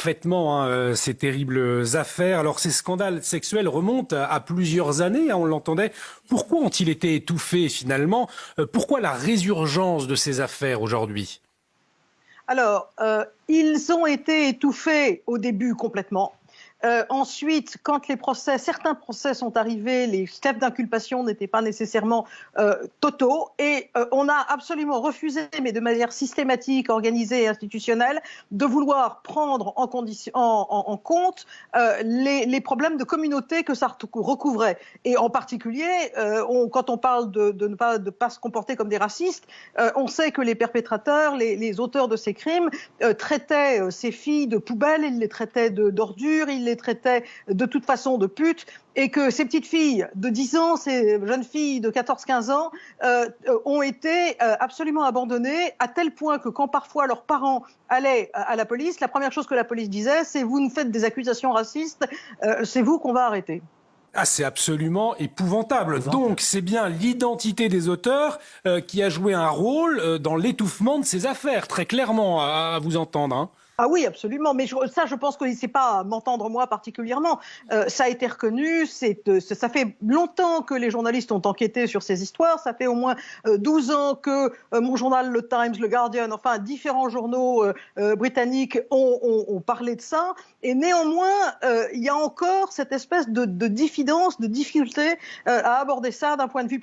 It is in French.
parfaitement ces terribles affaires. Alors ces scandales sexuels remontent à plusieurs années, on l'entendait. Pourquoi ont-ils été étouffés finalement? Pourquoi la résurgence de ces affaires aujourd'hui? Alors, ils ont été étouffés au début complètement. Ensuite, quand certains procès sont arrivés, les chefs d'inculpation n'étaient pas nécessairement totaux et on a absolument refusé, mais de manière systématique, organisée et institutionnelle, de vouloir prendre en compte les problèmes de communauté que ça recouvrait. Et en particulier, quand on parle de ne pas se comporter comme des racistes, on sait que les perpétrateurs, les auteurs de ces crimes, traitaient ces filles de poubelles, ils les traitaient d'ordures, ils les traitaient de toute façon de putes, et que ces petites filles de 10 ans, ces jeunes filles de 14-15 ans, ont été absolument abandonnées, à tel point que quand parfois leurs parents allaient à la police, la première chose que la police disait, c'est « vous nous faites des accusations racistes, c'est vous qu'on va arrêter ». Ah, c'est absolument épouvantable. Donc, c'est bien l'identité des auteurs qui a joué un rôle dans l'étouffement de ces affaires, très clairement, à vous entendre, hein. Ah oui, absolument. Mais je pense que c'est pas à m'entendre moi particulièrement. Ça a été reconnu. Ça fait longtemps que les journalistes ont enquêté sur ces histoires. Ça fait au moins 12 ans que mon journal, le Times, le Guardian, enfin différents journaux britanniques ont parlé de ça. Et néanmoins, il y a encore cette espèce de diffidence, de difficulté à aborder ça d'un point de vue